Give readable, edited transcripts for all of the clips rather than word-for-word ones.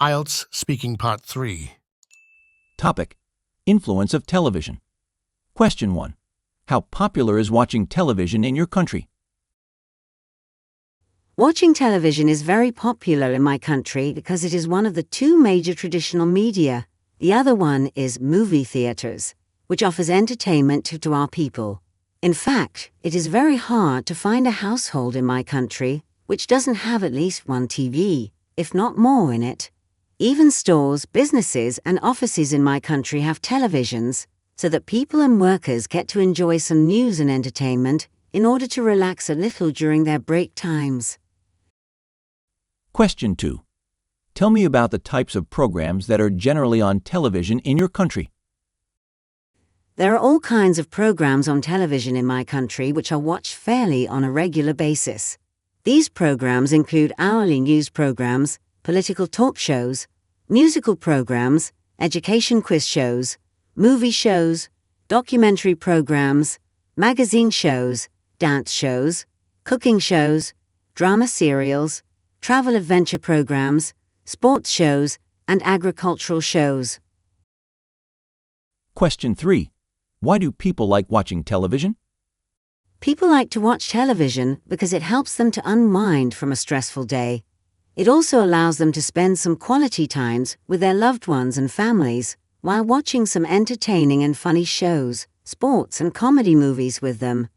IELTS Speaking Part 3. Topic: Influence of television. Question 1. How popular is watching television in your country? Watching television is very popular in my country because it is one of the two major traditional media. The other one is movie theaters, which offers entertainment to our people. In fact, it is very hard to find a household in my country which doesn't have at least one TV, if not more in it. Even stores, businesses, and offices in my country have televisions, so that people and workers get to enjoy some news and entertainment in order to relax a little during their break times. Question 2. Tell me about the types of programs that are generally on television in your country. There are all kinds of programs on television in my country which are watched fairly on a regular basis. These programs include hourly news programs, political talk shows, musical programs, education quiz shows, movie shows, documentary programs, magazine shows, dance shows, cooking shows, drama serials, travel adventure programs, sports shows, and agricultural shows. Question 3. Why do people like watching television? People like to watch television because it helps them to unwind from a stressful day. It also allows them to spend some quality times with their loved ones and families while watching some entertaining and funny shows, sports and comedy movies with them.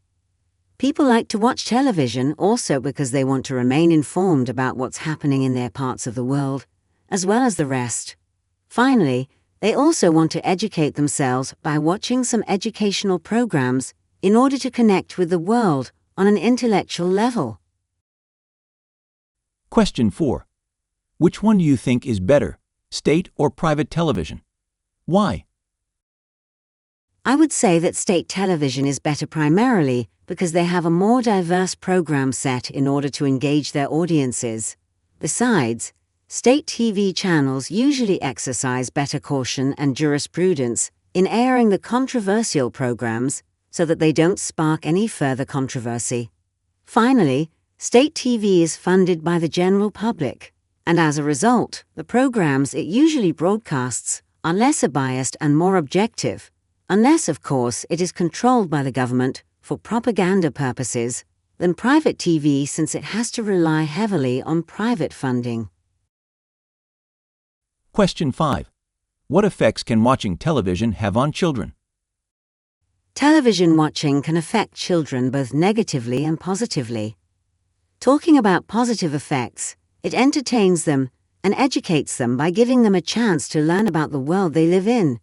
People like to watch television also because they want to remain informed about what's happening in their parts of the world, as well as the rest. Finally, they also want to educate themselves by watching some educational programs in order to connect with the world on an intellectual level. Question 4. Which one do you think is better, state or private television? Why? I would say that state television is better primarily because they have a more diverse program set in order to engage their audiences. Besides, state TV channels usually exercise better caution and jurisprudence in airing the controversial programs so that they don't spark any further controversy. Finally, state TV is funded by the general public, and as a result, the programs it usually broadcasts are lesser biased and more objective, unless, of course, it is controlled by the government for propaganda purposes, than private TV since it has to rely heavily on private funding. Question 5. What effects can watching television have on children? Television watching can affect children both negatively and positively. Talking about positive effects, it entertains them and educates them by giving them a chance to learn about the world they live in.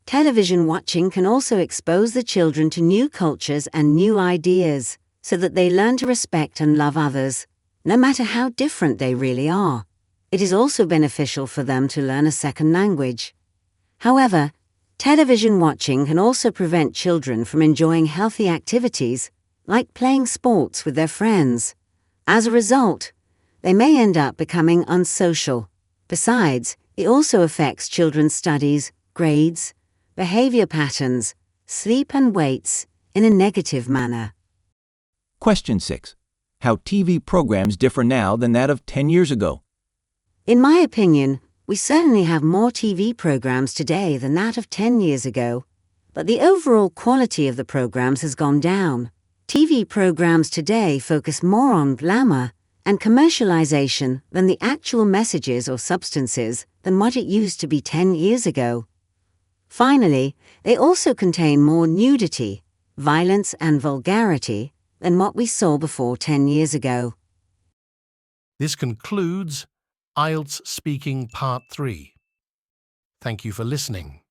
Television watching can also expose the children to new cultures and new ideas, so that they learn to respect and love others, no matter how different they really are. It is also beneficial for them to learn a second language. However, television watching can also prevent children from enjoying healthy activities, like playing sports with their friends. As a result, they may end up becoming unsocial. Besides, it also affects children's studies, grades, behavior patterns, sleep and weights in a negative manner. Question 6. How TV programs differ now than that of 10 years ago? In my opinion, we certainly have more TV programs today than that of 10 years ago, but the overall quality of the programs has gone down. TV programs today focus more on glamour and commercialization than the actual messages or substances than what it used to be 10 years ago. Finally, they also contain more nudity, violence and vulgarity than what we saw before 10 years ago. This concludes IELTS Speaking Part 3. Thank you for listening.